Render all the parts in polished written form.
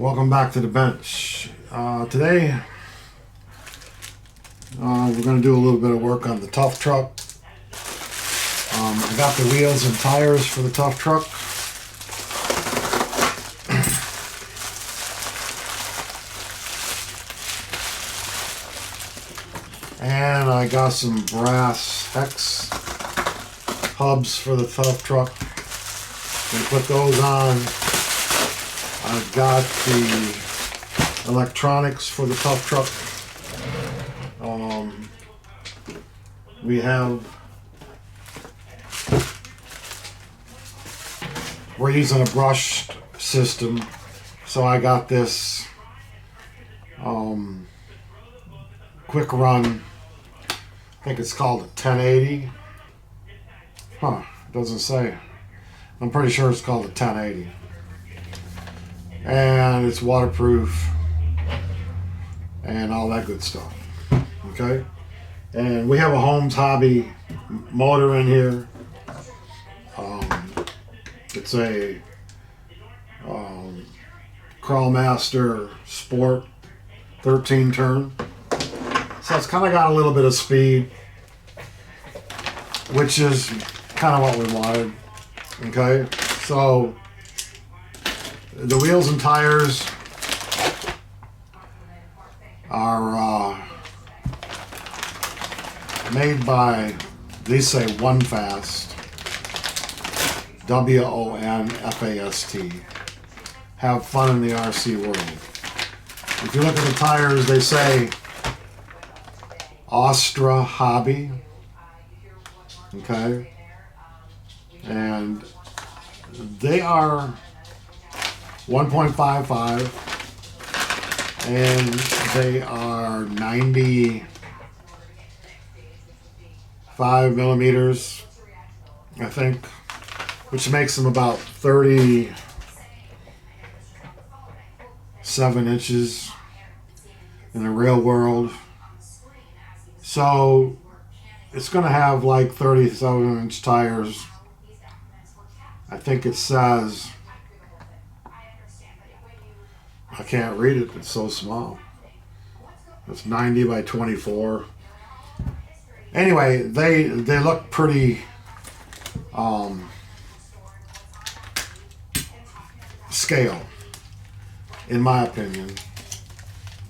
Welcome back to the bench. Today we're going to do a little bit of work on the Tuff truck. I got the wheels and tires for the Tuff truck. And I got some brass hex hubs for the Tuff truck. Gonna put those on. I've got the electronics for the Tuff truck. We're using a brushed system, so I got this quick run. I think it's called a 1080. It doesn't say. I'm pretty sure it's called a 1080. And it's waterproof and all that good stuff. Okay, and we have a Holmes Hobby motor in here. It's a Crawlmaster Sport 13 turn, so it's kind of got a little bit of speed, which is kind of what we wanted. Okay, so the wheels and tires are made by, they say OneFast, WONFAST. Have fun in the RC world. If you look at the tires, they say Astra Hobby. Okay, and they are 1.55 and they are 95 millimeters, I think, which makes them about 37 inches in the real world. So it's going to have like 37-inch tires. I think it says, I can't read it, it's so small. It's 90 by 24. Anyway, they look pretty scale, in my opinion,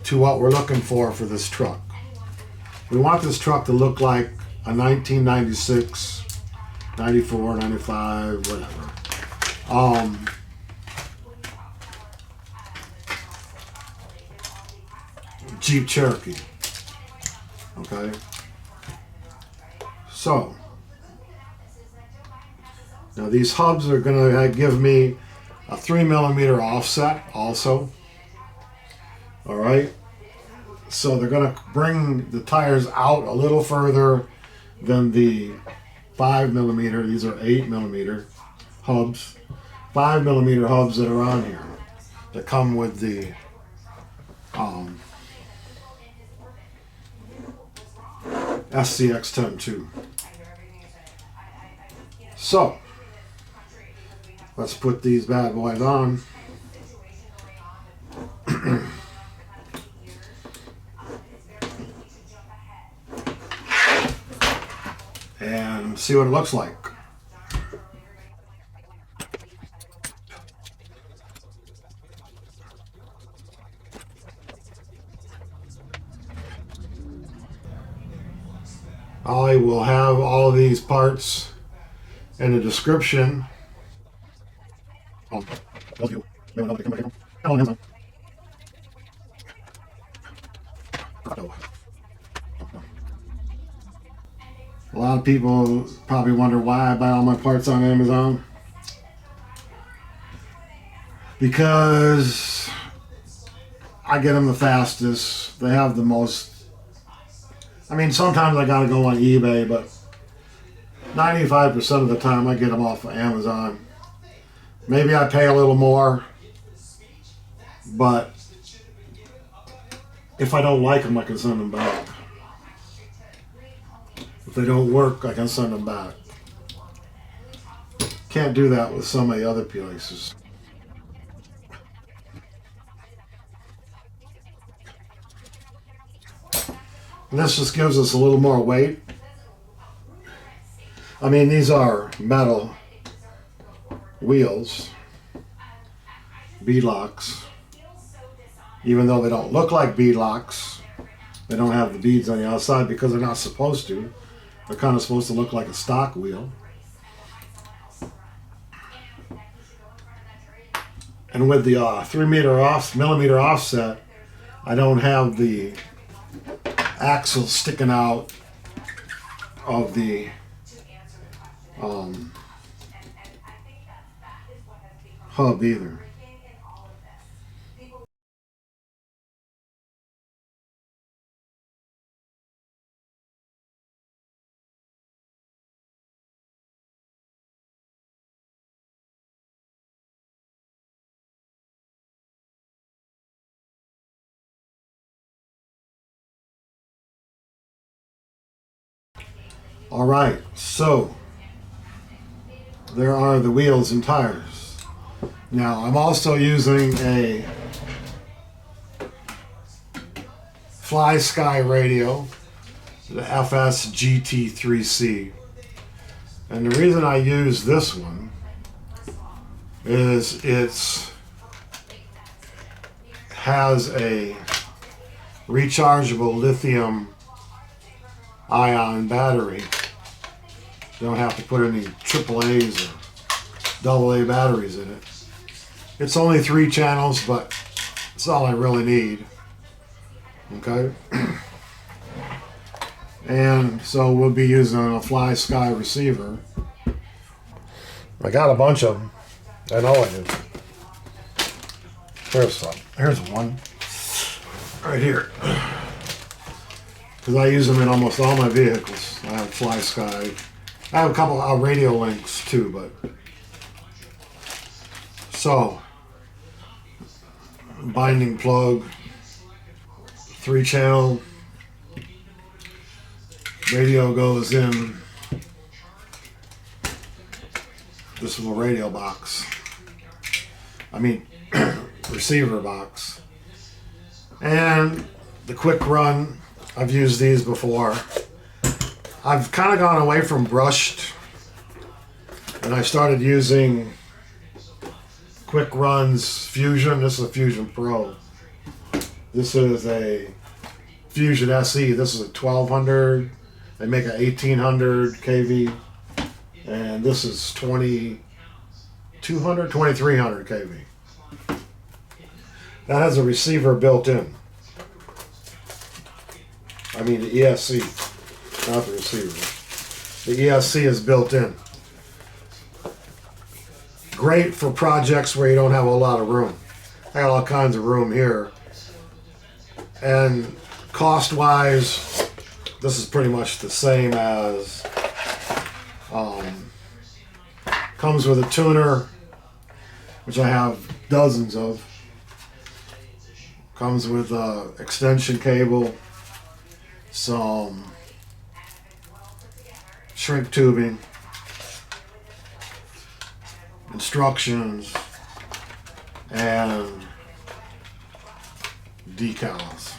to what we're looking for this truck. We want this truck to look like a 1996, 94, 95, whatever. Jeep Cherokee. Okay. So now these hubs are going to give me a 3mm offset also. All right. So they're going to bring the tires out a little further than the 5mm. These are 8mm hubs. 5mm hubs that are on here that come with the SCX-10-2. So let's put these bad boys on. And see what it looks like. I will have all of these parts in the description. A lot of people probably wonder why I buy all my parts on Amazon. Because I get them the fastest. They have the most. I mean, sometimes I gotta go on eBay, but 95% of the time I get them off of Amazon. Maybe I pay a little more, but if I don't like them, I can send them back. If they don't work, I can send them back. Can't do that with some of the other places. And this just gives us a little more weight. I mean, these are metal wheels, beadlocks. Even though they don't look like beadlocks, they don't have the beads on the outside because they're not supposed to. They're kind of supposed to look like a stock wheel. And with the 3mm offset, I don't have the axle sticking out of the hub either. All right, so there are the wheels and tires. Now I'm also using a Fly Sky radio, the FS GT3C. And the reason I use this one is it has a rechargeable lithium ion battery. You don't have to put any AAAs or AA batteries in it. It's only 3 channels, but it's all I really need. Okay? And so we'll be using a Fly Sky receiver. I got a bunch of them. I know I do. Here's some. Here's one. Right here. Because I use them in almost all my vehicles. I have Fly Sky. I have a couple of radio links too, but so binding plug, 3-channel radio goes in this little radio box. I mean receiver box. And the quick run, I've used these before. I've kind of gone away from brushed, and I started using Quick Run's Fusion. This is a Fusion Pro. This is a Fusion SE. This is a 1200. They make a 1800 kV, and this is 2200, 2300 kV. That has a receiver built in. I mean the ESC, not the receiver. The ESC is built in. Great for projects where you don't have a lot of room. I got all kinds of room here. And cost-wise, this is pretty much the same as, comes with a tuner, which I have dozens of. Comes with extension cable, some shrink tubing, instructions, and decals.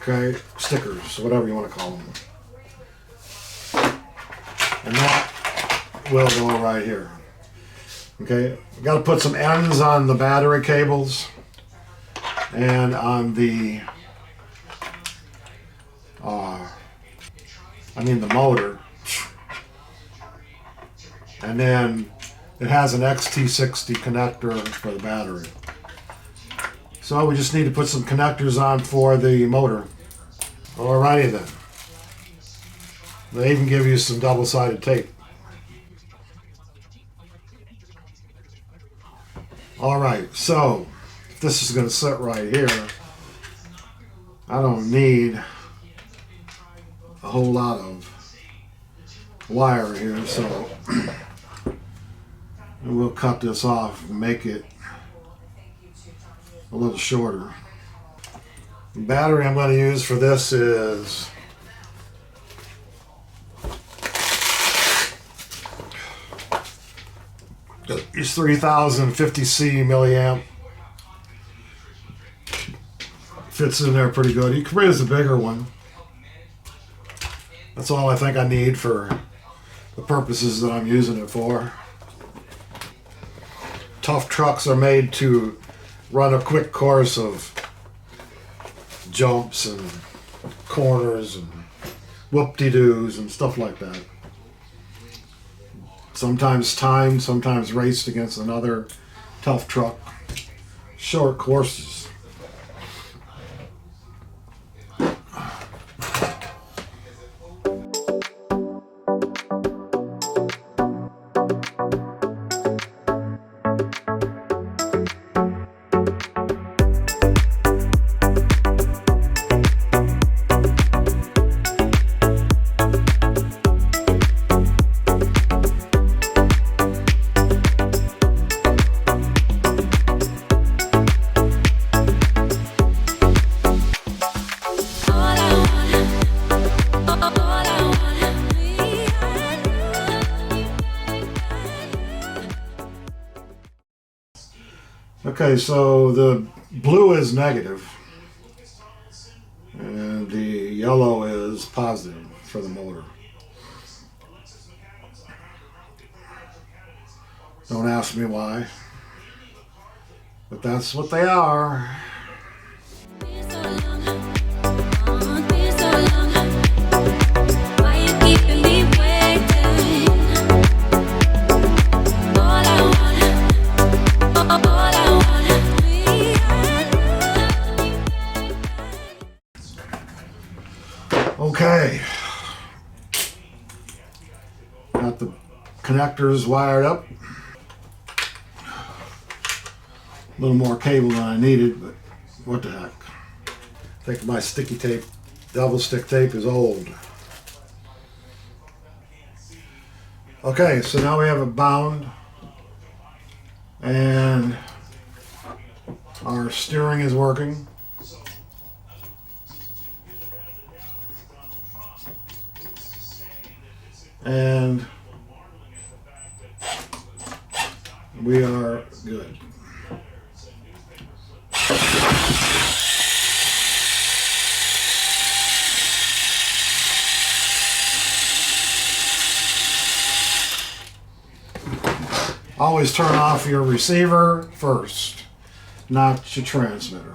Okay, stickers, whatever you want to call them. And that will go right here. Okay, got to put some ends on the battery cables and on the the motor. And then it has an XT60 connector for the battery. So we just need to put some connectors on for the motor. Alrighty then. They even give you some double-sided tape. Alright, so if this is going to sit right here, I don't need a whole lot of wire here, so we'll cut this off and make it a little shorter. The battery I'm going to use for this is it's 3050C milliamp, fits in there pretty good. You can use the bigger one. That's all I think I need for the purposes that I'm using it for. Tuff trucks are made to run a quick course of jumps and corners and whoop-de-doos and stuff like that. Sometimes timed, sometimes raced against another Tuff truck. Short courses. Okay, so the blue is negative and the yellow is positive for the motor. Don't ask me why, but that's what they are. Okay, got the connectors wired up. A little more cable than I needed, but what the heck. I think my sticky tape, double stick tape is old. Okay, so now we have it bound and our steering is working. And we are good. Always turn off your receiver first, not your transmitter.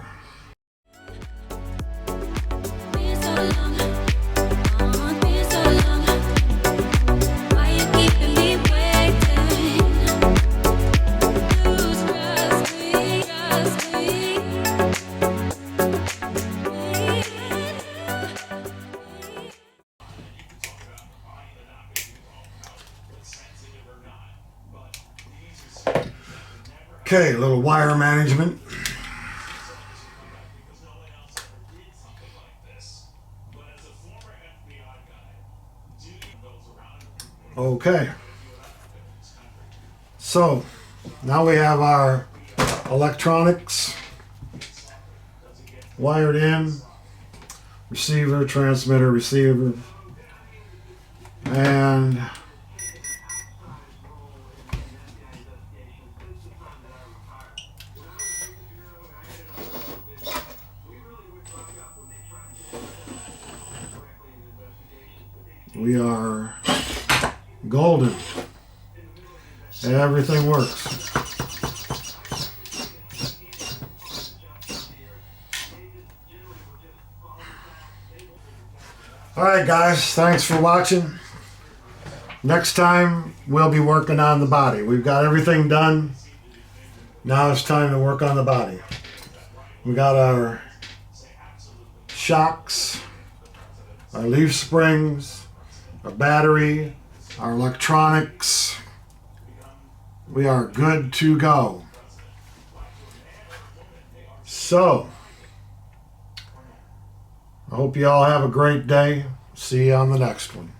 Okay, a little wire management. Okay, so now we have our electronics wired in, receiver, transmitter, receiver, and we are golden. Everything works. Alright guys, thanks for watching. Next time we'll be working on the body. We've got everything done. Now it's time to work on the body. We got our shocks, our leaf springs, our battery, our electronics. We are good to go. So, I hope you all have a great day. See you on the next one.